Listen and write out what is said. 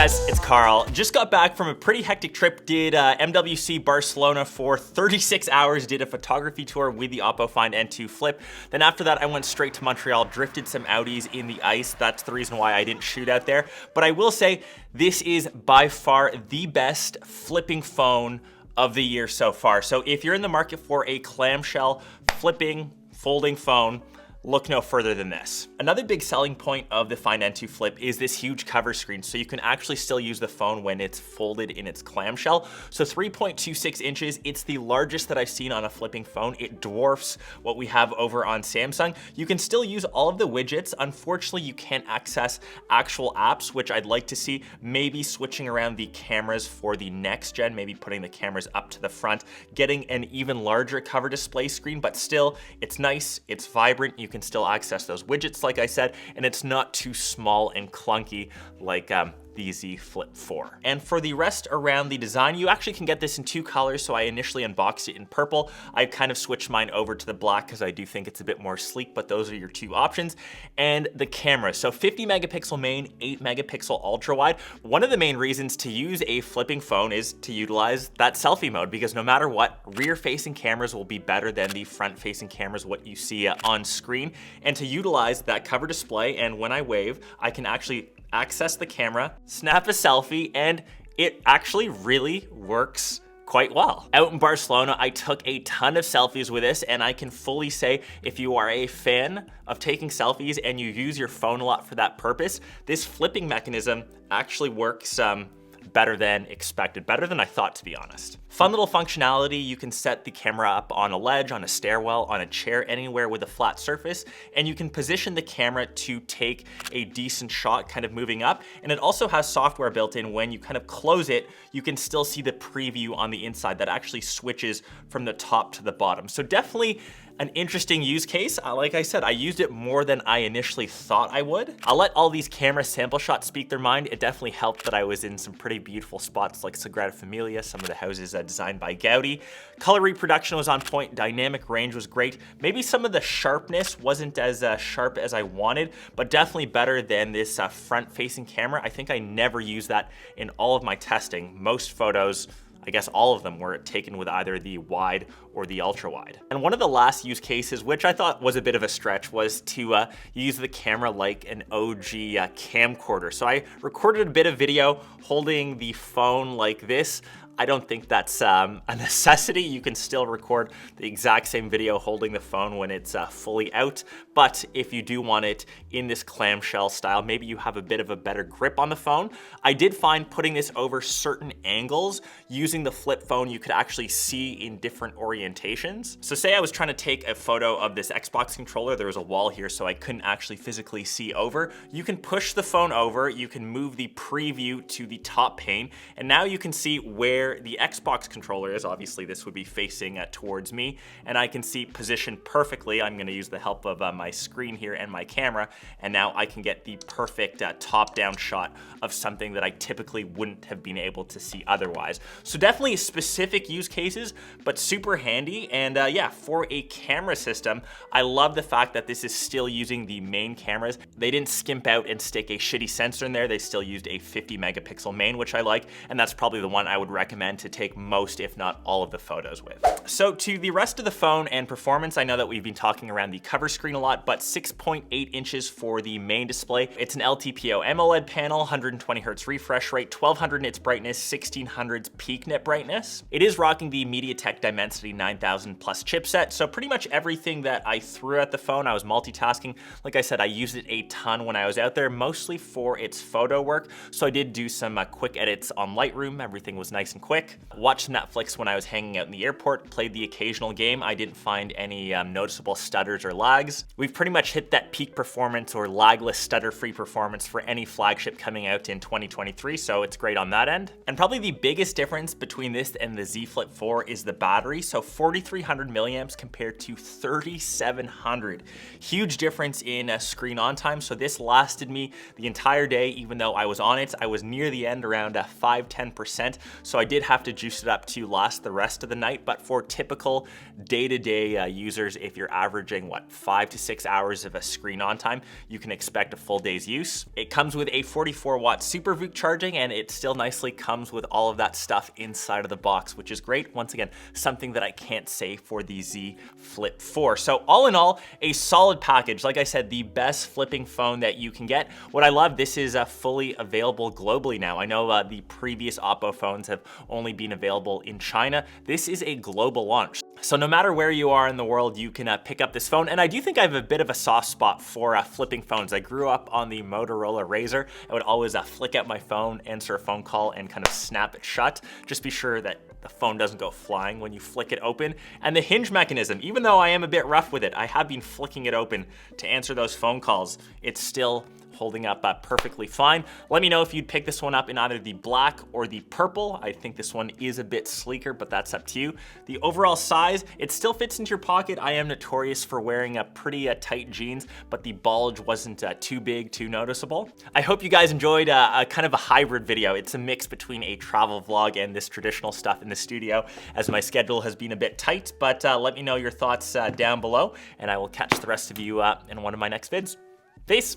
guys, it's Karl. Just got back from a pretty hectic trip. Did MWC Barcelona for 36 hours, did a photography tour with the OPPO Find N2 Flip. Then after that, I went straight to Montreal, drifted some Audis in the ice. That's the reason why I didn't shoot out there. But I will say, this is by far the best flipping phone of the year so far. So if you're in the market for a clamshell flipping, folding phone, look no further than this. Another big selling point of the Find N2 Flip is this huge cover screen, so you can actually still use the phone when it's folded in its clamshell. So 3.26 inches, it's the largest that I've seen on a flipping phone. It dwarfs what we have over on Samsung. You can still use all of the widgets. Unfortunately, you can't access actual apps, which I'd like to see. Maybe switching around the cameras for the next gen, maybe putting the cameras up to the front, getting an even larger cover display screen, but still, it's nice, it's vibrant. You can still access those widgets, like I said, and it's not too small and clunky like the Z Flip 4. And for the rest around the design, you actually can get this in two colors. So I initially unboxed it in purple. I kind of switched mine over to the black because I do think it's a bit more sleek, but those are your two options. And the camera, so 50 megapixel main, 8 megapixel ultra wide. One of the main reasons to use a flipping phone is to utilize that selfie mode, because no matter what, rear facing cameras will be better than the front facing cameras, what you see on screen. And to utilize that cover display, and when I wave, I can actually access the camera, snap a selfie, and it actually really works quite well. Out in Barcelona, I took a ton of selfies with this, and I can fully say if you are a fan of taking selfies and you use your phone a lot for that purpose, this flipping mechanism actually works better than expected, better than I thought, to be honest. Fun little functionality, you can set the camera up on a ledge, on a stairwell, on a chair, anywhere with a flat surface, and you can position the camera to take a decent shot kind of moving up. And it also has software built in. When you kind of close it, you can still see the preview on the inside that actually switches from the top to the bottom. So definitely an interesting use case. Like I said, I used it more than I initially thought I would. I'll let all these camera sample shots speak their mind. It definitely helped that I was in some pretty beautiful spots like Sagrada Familia, some of the houses designed by Gaudi. Color reproduction was on point, dynamic range was great. Maybe some of the sharpness wasn't as sharp as I wanted, but definitely better than this front-facing camera. I think I never used that in all of my testing. Most photos, I guess all of them, were taken with either the wide or the ultra wide. And one of the last use cases, which I thought was a bit of a stretch, was to use the camera like an OG camcorder. So I recorded a bit of video holding the phone like this. I don't think that's a necessity. You can still record the exact same video holding the phone when it's fully out. But if you do want it in this clamshell style, maybe you have a bit of a better grip on the phone. I did find putting this over certain angles, using the flip phone, you could actually see in different orientations. So say I was trying to take a photo of this Xbox controller, there was a wall here, so I couldn't actually physically see over. You can push the phone over, you can move the preview to the top pane, and now you can see where the Xbox controller is. Obviously this would be facing towards me, and I can see positioned perfectly. I'm gonna use the help of my screen here and my camera, and now I can get the perfect top-down shot of something that I typically wouldn't have been able to see otherwise. So definitely specific use cases, but super handy. And yeah, for a camera system, I love the fact that this is still using the main cameras. They didn't skimp out and stick a shitty sensor in there. They still used a 50 megapixel main, which I like, and that's probably the one I would recommend to take most, if not all, of the photos with. So to the rest of the phone and performance, I know that we've been talking around the cover screen a lot, but 6.8 inches for the main display. It's an LTPO AMOLED panel, 120 Hz refresh rate, 1200 nits brightness, 1600s peak nit brightness. It is rocking the MediaTek Dimensity 9000 Plus chipset, so pretty much everything that I threw at the phone, I was multitasking. Like I said, I used it a ton when I was out there, mostly for its photo work. So I did do some quick edits on Lightroom. Everything was nice and quick. Watched Netflix when I was hanging out in the airport, played the occasional game. I didn't find any noticeable stutters or lags. We've pretty much hit that peak performance or lagless stutter-free performance for any flagship coming out in 2023, so it's great on that end. And probably the biggest difference between this and the Z Flip 4 is the battery. So 4,300 milliamps compared to 3,700. Huge difference in screen on time. So this lasted me the entire day, even though I was on it. I was near the end, around 5-10%. So I did have to juice it up to last the rest of the night, but for typical day-to-day users, if you're averaging, 5 to 6 hours of a screen on time, you can expect a full day's use. It comes with a 44-watt SuperVOOC charging, and it still nicely comes with all of that stuff inside of the box, which is great. Once again, something that I can't say for the Z Flip 4. So all in all, a solid package. Like I said, the best flipping phone that you can get. What I love, this is fully available globally now. I know the previous OPPO phones have only been available in China. This is a global launch. So no matter where you are in the world, you can pick up this phone. And I do think I have a bit of a soft spot for flipping phones. I grew up on the Motorola Razr. I would always flick out my phone, answer a phone call, and kind of snap it shut. Just be sure that the phone doesn't go flying when you flick it open. And the hinge mechanism, even though I am a bit rough with it, I have been flicking it open to answer those phone calls. It's still holding up perfectly fine. Let me know if you'd pick this one up in either the black or the purple. I think this one is a bit sleeker, but that's up to you. The overall size, it still fits into your pocket. I am notorious for wearing pretty tight jeans, but the bulge wasn't too big, too noticeable. I hope you guys enjoyed a kind of a hybrid video. It's a mix between a travel vlog and this traditional stuff in the studio, as my schedule has been a bit tight, but let me know your thoughts down below, and I will catch the rest of you in one of my next vids. Peace.